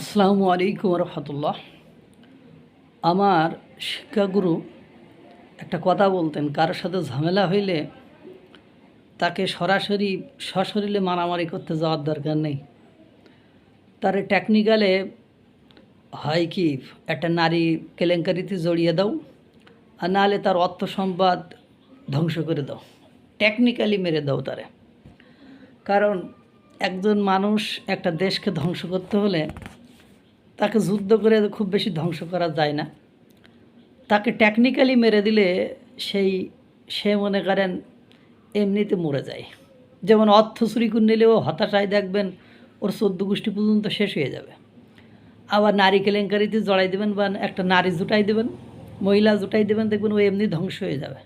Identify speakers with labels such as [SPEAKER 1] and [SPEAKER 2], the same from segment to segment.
[SPEAKER 1] আসসালামু আলাইকুম রহমতুল্লাহ। আমার শিক্ষাগুরু একটা কথা বলতেন, কারোর সাথে ঝামেলা হইলে তাকে সরাসরি সশরীরে মারামারি করতে যাওয়ার দরকার নেই। তার টেকনিক্যালে হয় কি, একটা নারী কেলেঙ্কারিতে জড়িয়ে দাও, আর নাহলে তার অর্থ সম্পদ ধ্বংস করে দাও, টেকনিক্যালি মেরে দাও তারে। কারণ একজন মানুষ একটা দেশকে ধ্বংস করতে হলে তাকে যুদ্ধ করে খুব বেশি ধ্বংস করা যায় না, তাকে টেকনিক্যালি মেরে দিলে সে মনে করেন এমনিতে মরে যায়। যেমন অর্থ চুরি করে নিলেও হতাশায় দেখবেন ওর 14 গোষ্ঠী পর্যন্ত শেষ হয়ে যাবে। আবার নারী কেলেঙ্কারিতে জড়াই দেবেন বা একটা নারী জুটাই দেবেন, মহিলা জুটাই দেবেন, দেখবেন ও এমনি ধ্বংস হয়ে যাবে।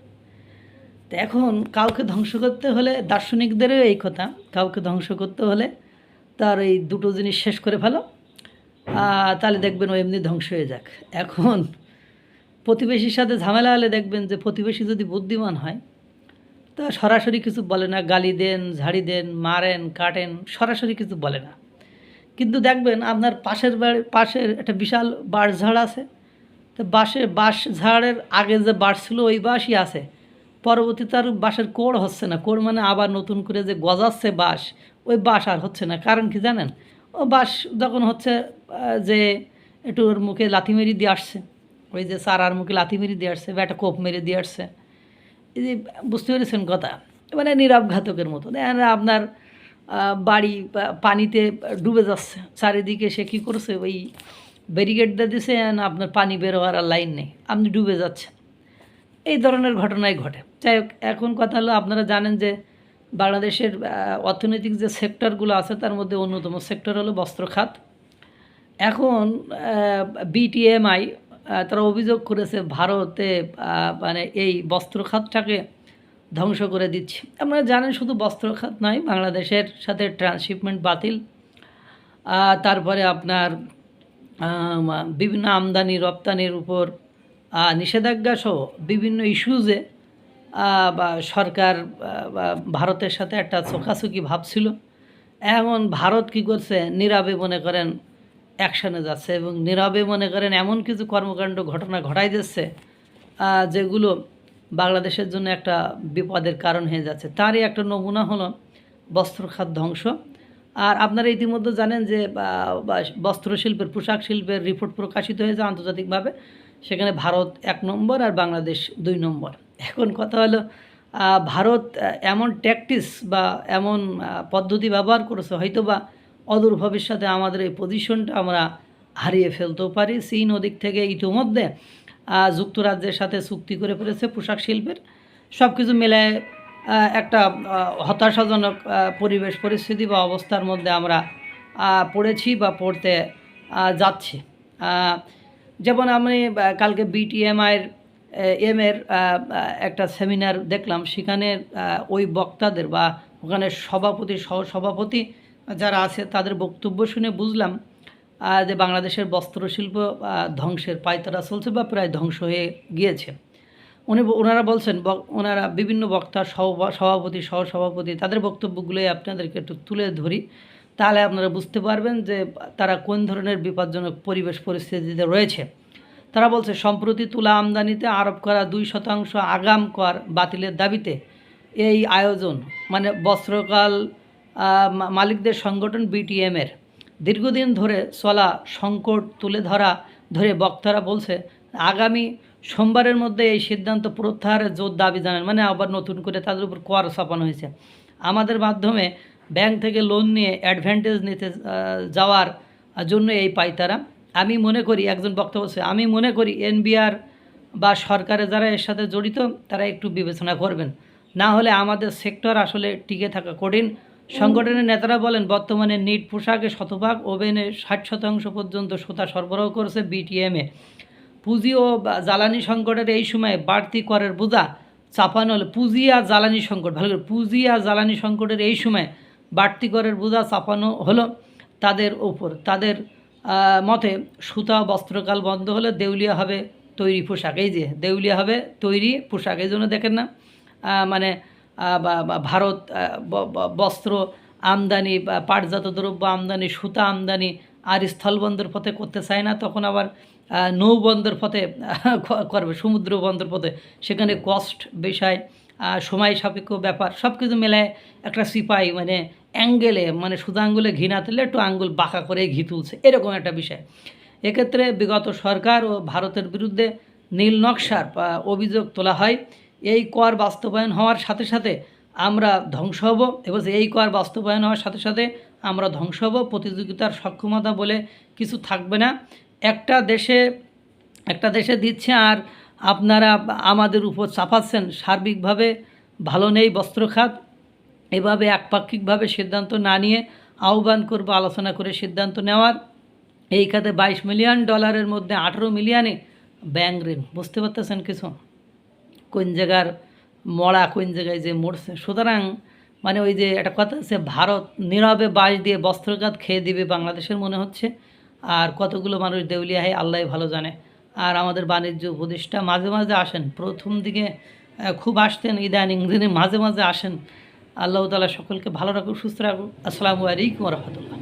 [SPEAKER 1] তো এখন কাউকে ধ্বংস করতে হলে, দার্শনিকদেরও এই কথা, কাউকে ধ্বংস করতে হলে তার এই দুটো জিনিস শেষ করে ফেলো, তাহলে দেখবেন ও এমনি ধ্বংস হয়ে যাক। এখন প্রতিবেশীর সাথে ঝামেলা হলে দেখবেন যে প্রতিবেশী যদি বুদ্ধিমান হয় তা সরাসরি কিছু বলে না, গালি দেন, ঝাড়ি দেন, মারেন, কাটেন, সরাসরি কিছু বলে না। কিন্তু দেখবেন আপনার পাশের একটা বিশাল বাঁশঝাড় আছে, তো বাঁশঝাড়ের আগে যে বাঁশ ছিল ওই বাঁশই আছে, পরবর্তীতে আর বাঁশের কোড় হচ্ছে না, কোড় মানে আবার নতুন করে যে গজাচ্ছে বাঁশ, ওই বাঁশ আর হচ্ছে না। কারণ কি জানেন? ও বাঁশ যখন হচ্ছে যে একটু ওর মুখে লাথি মেরি দিয়ে আসছে, ওই যে চারার মুখে লাথি মেরে দিয়ে আসছে বা একটা কোপ মেরে দিয়ে আসছে, এই যে বুঝতে পেরেছেন কথা, মানে নিরবঘাতকের মতো। দেখেন আপনার বাড়ি পানিতে ডুবে যাচ্ছে, চারিদিকে সে কী করছে, ওই ব্যারিকেডটা দিছে, আপনার পানি বের হওয়ার আর লাইন নেই, আপনি ডুবে যাচ্ছেন। এই ধরনের ঘটনাই ঘটে। যাই হোক, এখন কথা হলো, আপনারা জানেন যে বাংলাদেশের অর্থনৈতিক যে সেক্টরগুলো আছে তার মধ্যে অন্যতম সেক্টর হলো বস্ত্র খাত। এখন বিটিএমআই তারা অভিযোগ করেছে ভারতে মানে এই বস্ত্র খাতটাকে ধ্বংস করে দিচ্ছে। আপনারা জানেন শুধু বস্ত্র খাত নয়, বাংলাদেশের সাথে ট্রান্সশিপমেন্ট বাতিল, তারপরে আপনার বিভিন্ন আমদানি রপ্তানির উপর নিষেধাজ্ঞা সহ বিভিন্ন ইস্যুজে বা সরকার ভারতের সাথে একটা চোখাচোখি ভাব ছিল। এখন ভারত কী করছে, নীরবে মনে করেন অ্যাকশানে যাচ্ছে এবং নীরবে মনে করেন এমন কিছু কর্মকাণ্ড ঘটনা ঘটাই দিচ্ছে যেগুলো বাংলাদেশের জন্য একটা বিপদের কারণ হয়ে যাচ্ছে। তারই একটা নমুনা হলো বস্ত্র খাত ধ্বংস। আর আপনারা ইতিমধ্যে জানেন যে বস্ত্রশিল্পের, পোশাক শিল্পের রিপোর্ট প্রকাশিত হয়েছে আন্তর্জাতিকভাবে, সেখানে ভারত 1 নম্বর আর বাংলাদেশ 2 নম্বর। এখন কথা হলো, ভারত এমন ট্যাকটিক্স বা এমন পদ্ধতি ব্যবহার করেছে, হয়তো বা অদূর ভবিষ্যতে আমাদের এই পজিশনটা আমরা হারিয়ে ফেলতেও পারি। চীন ওদিক থেকে ইতিমধ্যে যুক্তরাজ্যের সাথে চুক্তি করে ফেলেছে পোশাক শিল্পের। সব কিছু মিলায় একটা হতাশাজনক পরিবেশ পরিস্থিতি বা অবস্থার মধ্যে আমরা পড়েছি বা পড়তে যাচ্ছি। যেমন আমি কালকে বিটিএমআইয়ের এর একটা সেমিনার দেখলাম, সেখানে ওই বক্তাদের বা ওখানে সভাপতি সহসভাপতি যারা আছে তাদের বক্তব্য শুনে বুঝলাম যে বাংলাদেশের বস্ত্রশিল্প ধ্বংসের পায়তারা চলছে বা প্রায় ধ্বংস হয়ে গিয়েছে। ওনারা বলছেন, ওনারা বিভিন্ন বক্তা সভাপতি সহসভাপতি তাদের বক্তব্যগুলোই আপনাদেরকে একটু তুলে ধরি, তাহলে আপনারা বুঝতে পারবেন যে তারা কোন ধরনের বিপজ্জনক পরিবেশ পরিস্থিতিতে রয়েছে। তারা বলছে, সম্প্রতি তুলা আমদানিতে আরোপ করা 2% আগাম কর বাতিলের দাবিতে এই আয়োজন, মানে বস্ত্রকাল মালিকদের সংগঠন বিটিএমের দীর্ঘদিন ধরে চলা সংকট তুলে ধরে বক্তারা বলছে আগামী সোমবারের মধ্যে এই সিদ্ধান্ত প্রত্যাহারের জোর দাবি জানান। মানে আবার নতুন করে তাদের উপর কর চাপানো হয়েছে। আমাদের মাধ্যমে ব্যাংক থেকে লোন নিয়ে অ্যাডভান্টেজ নিতে যাওয়ার জন্য এই পায়তারা। আমি মনে করি, একজন বক্তা বলছে, আমি মনে করি এনবিআর বা সরকারে যারা এর সাথে জড়িত তারা একটু বিবেচনা করবেন, না হলে আমাদের সেক্টর আসলে টিকে থাকা কঠিন। সংগঠনের নেতারা বলেন, বর্তমানে নিট পোশাকে শতভাগ, ওভেনে 60% পর্যন্ত সুতা সরবরাহ করেছে বিটিএমএ। পুঁজি ও জ্বালানি সংকটের এই সময়ে বাড়তি করের বোঝা চাপানো হলে, পুঁজি আর জ্বালানি সংকট, ভালো করে, পুঁজি আর জ্বালানি সংকটের এই সময় বাড়তি করের বোঝা চাপানো হলো তাদের ওপর। তাদের মতে সুতা বস্ত্রকাল বন্ধ হলে দেউলিয়া হবে তৈরি পোশাক। এই যে দেউলিয়া হবে তৈরি পোশাক, এই জন্য দেখেন না মানে ভারত বস্ত্র আমদানি বা পাটজাত দ্রব্য আমদানি, সুতা আমদানি আর স্থলবন্দর পথে করতে চায় না, তখন আবার নৌবন্দর পথে করবে, সমুদ্র বন্দর পথে। সেখানে কস্ট বিষয়, সময় সাপেক্ষ ব্যাপার, সব কিছু মেলায় একটা সিপাই মানে অ্যাঙ্গেলে, মানে শুধু আঙ্গুলে ঘি না তুললে একটু আঙ্গুল বাঁকা করে ঘি তুলছে, এরকম একটা বিষয়। এক্ষেত্রে বিগত সরকার ও ভারতের বিরুদ্ধে নীল নকশার অভিযোগ তোলা হয়। এই কর বাস্তবায়ন হওয়ার সাথে সাথে আমরা ধ্বংস হব, এবং এই কর বাস্তবায়ন হওয়ার সাথে সাথে আমরা ধ্বংস হব। প্রতিযোগিতার সক্ষমতা বলে কিছু থাকবে না। একটা দেশে দিচ্ছে আর আপনারা আমাদের উপর চাপাচ্ছেন। সার্বিকভাবে ভালো নেই বস্ত্র খাত। এভাবে একপাক্ষিকভাবে সিদ্ধান্ত না নিয়ে আহ্বান করব আলোচনা করে সিদ্ধান্ত নেওয়ার। এই খাতে $22 মিলিয়ন মধ্যে 18 মিলিয়নে ব্যাংক ঋণ। বুঝতে পারতেছেন কিছু কোন জায়গার মরা, কোন জায়গায় যে মরছে। সুতরাং মানে ওই যে একটা কথা আছে, ভারত নীরবে বাঁশ দিয়ে বস্ত্রঘাত খেয়ে দিবে বাংলাদেশের মনে হচ্ছে। আর কতগুলো মানুষ দেউলিয়া হয় আল্লাহ ভালো জানে। আর আমাদের বাণিজ্য উপদেষ্টা মাঝে মাঝে আসেন, প্রথম দিকে খুব আসতেন, ইদানিং দিনে মাঝে মাঝে আসেন। আল্লাহ তাআলা সকলকে ভালো রাখুক, সুস্থ রাখুক। আসসালামু আলাইকুম ওয়া রাহমাতুল্লাহ।